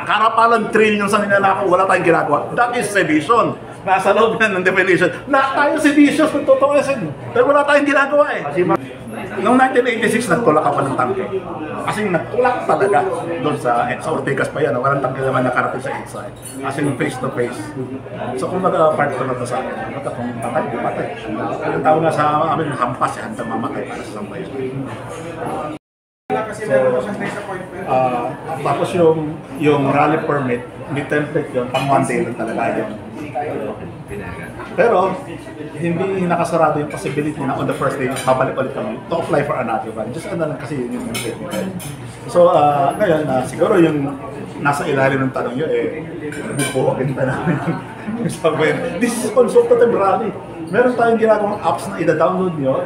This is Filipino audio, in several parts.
karapalan trillion sa ninanakaw, wala tayong ginagawa. That is sedition. Nasa loob yan ng definition. Na tayo seditious kung totoo yan. Pero wala tayong ginagawa eh. Noong 1986, nagtulak ka pa ng tangke. Kasi nagtulak talaga doon sa Ortigas pa yan. Walang tangke naman nakarating sa EDSA. Kasi face to face. So kung part ko na ito sa akin, kung patay, di patay. Yung tao na sa amin, hampas yan, hantang mamatay para sa sambayan. So, tapos yung rally permit, may template yun, pang one day lang talaga yun. Pero, hindi nakasarado yung possibility na on the first day, babalik ulit kami to apply for another one. Just ano lang kasi yun yung technical. So, ngayon, siguro yung nasa ilalim ng tanong nyo, bubuogin pa namin yung sabihin. This is consultative rally. Meron tayong ginagawang apps na ida-download nyo,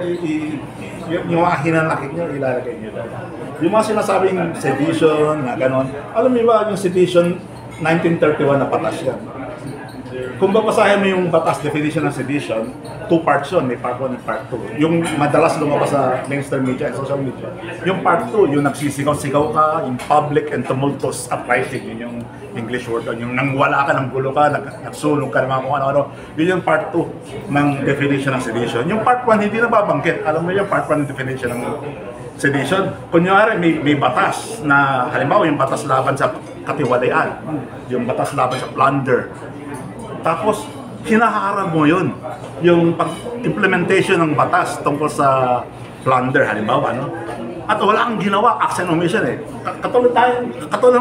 yung mga hinanakit nyo, ilalagay nyo doon. Yung mga sinasabing sedition, na gano'n. Alam niyo ba, yung sedition, 1931 na patas yan. Kung babasahin mo yung batas definition ng sedition, two parts yun, may part 1 and part 2. Yung madalas lumabas sa mainstream media and social media. Yung part 2, yung nagsisigaw-sigaw ka, yung public and tumultuous uprising, yun yung English word, yung nang wala ka, nang gulo ka, nagsulong ka, naman kung ano-ano. Yun yung part 2 ng definition ng sedition. Yung part 1 hindi na babanggit. Alam mo yung part 1 ng definition ng sedition. Kunyari, may batas na, halimbawa yung batas laban sa katiwalian, yung batas laban sa plunder. Tapos, hinaharap mo yun, yung implementation ng batas tungkol sa plunder, halimbawa, no? At wala kang ginawa, acts and omission eh. Katulad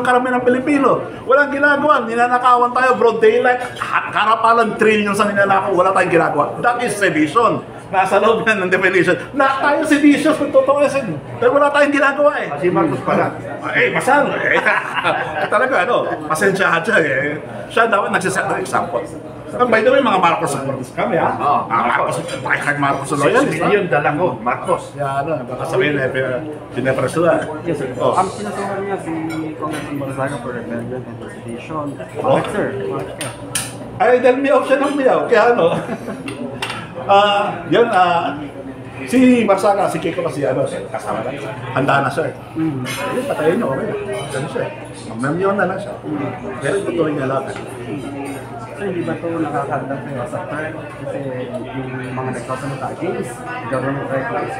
ng karamihan ng Pilipino. Walang ginagawa, ninanakawan tayo, broad daylight, karapalan trillion sa ninanakaw, wala tayong ginagawa. That is sedition. Nasa loob yan ng definition. Na tayo seditious kung totoo yan. Pero wala tayong ginagawa eh. Si Marcos pala. Masal eh. Talaga ano, pasensyahan siya eh. Siya dapat nagsiset ng example. By the way, mga Marcos kami ha? Oo. Marcos, Tryhard Marcos loyalist. Yun, dala ko, Marcos. Yan ano, baka sabihin eh, pinapresula. Yes sir. Ang pinasuhan niya si Congressman Barzaga for rebellion and sedition. Bakit sir? Bakit ka? Ay, dahil may option ng miyaw. Kaya ano, yun, si Barzaga, si Kiko kasi ano, kasama lang. Handa na siya eh. Ayun, patayin niyo, okay. Ganun siya eh. Mamamiyaw na lang siya. Pero tutuloy niya lahat. So hindi ba ito nakakandang kayo sa third? Kasi yung mga nagsasalita against government records.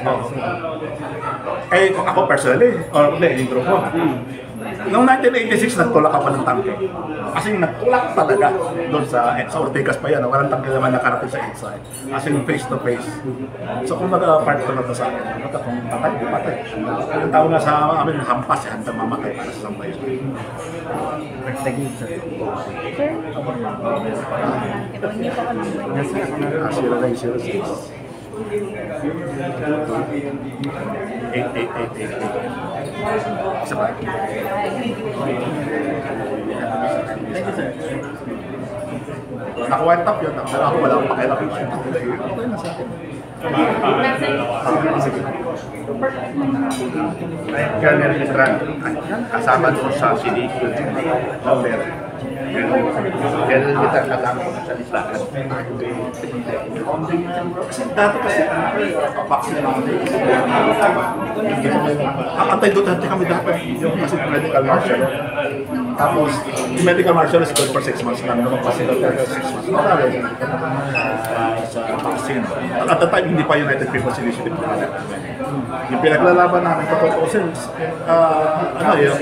Eh, ako personally, or hindi, yung grupo. Noong 1986, nagtulak ka pa ng tangke. Kasi nagtulak talaga doon sa Ortigas pa yan. Walang tangke naman nakarating sa EDSA. Kasi face to face. So kung part ko na ito sa akin, kung patay, di patay. Yung tao na sa amin, hampas yan, hantang mamatay para sa sambayan. Thank you, sir. Sir, ito hindi pa ko number. Yes, sir. 0906 Isa ba? Thank you, sir. Naka-white top yun. Ako wala akong pakialam. Okay na sa akin. Sige. Colonel Mitran, kasama doon sa sedition. Pero, Colonel Mitran, kasama ko sa listahan. Dati kasi, vaccine lang ako. Antay-Duterte kami dapat. Yung kasi medical marshal. Tapos, yung medical marshal is good for 6 months lang. Naman kasi Duterte 6 months. Marami sa vaccine. At the time, hindi pa United People's Initiative. Yung pinaglalaban namin totoo since, ano yun,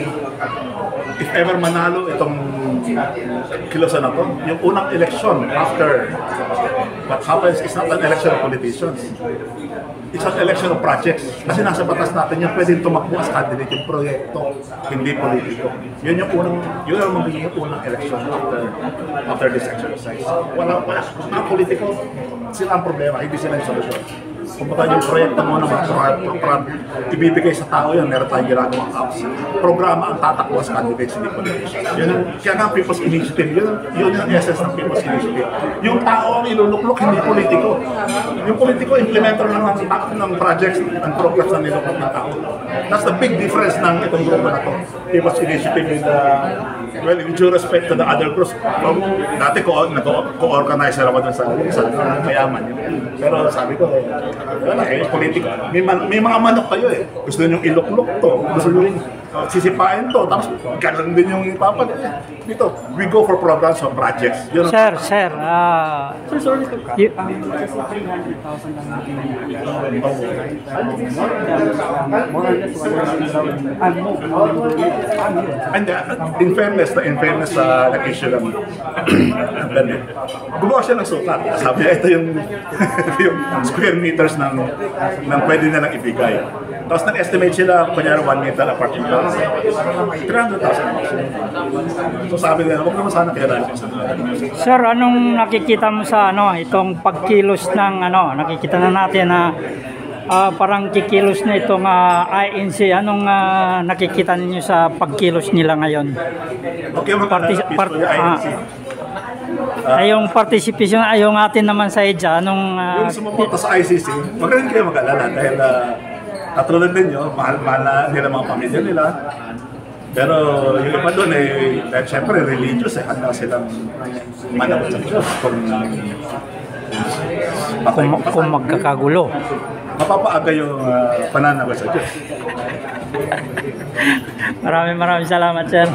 if ever manalo itong kilosan na to, yung unang election after what happens is not an election of politicians. It's an election of projects. Kasi nasa batas natin yung pwedeng tumakbo as candidate yung proyekto, hindi politiko. Yun yung magiging unang election after this exercise. Wala, politiko, sila ang problema, hindi sila yung solusyon. Kung baka yung proyekto mo na ibibigay sa tao yun, meron tayong ginagawang apps. Programa ang tatakbo sa candidates, hindi politicians. Kaya nga People's Initiative, yun yung essence ng People's Initiative. Yung tao ang iluluklok, hindi politiko. Yung politiko, implementer lang ng projects, ng programs na niluklok ng tao. That's the big difference ng itong grupo na to. People's Initiative with well, with due respect to the other groups. Dati co-organizer ako dun sa mayaman. Pero sabi ko, wala politiko. May mga manok kayo eh. Gusto nyo iluklok to. Gusto nyo sisipain to, tapos ganun din yung ipapat. Dito, we go for programs or projects. Yun ang- Sir, Sir, sorry to cut. Y- Kasi 300,000 lang natin more or less 100,000. And in fairness, nag-issue ng permit. Gumawa siya ng sukat. Sabi niya, ito yung, yung square meters ng pwede nilang ibigay. Tapos nag-estimate sila, kunyari 1 meter apart yung lang. 300,000. So sabi nila, huwag naman sana kailangan sa Sir, anong nakikita mo sa itong pagkilos ng nakikita na natin na parang kikilos na itong INC. Anong nakikita niyo sa pagkilos nila ngayon? Okay, Yung participation, yung atin naman sa EDSA, anong yung sumuporta sa ICC, wag rin kayo mag-alala dahil katulad ninyo, mahal-mahal na nila mga pamilya nila. Pero yung iba doon dahil syempre religious handa silang manabot sa Diyos kung magkakagulo. mapapaaga yung pananawa sa Diyos. Maraming salamat, sir.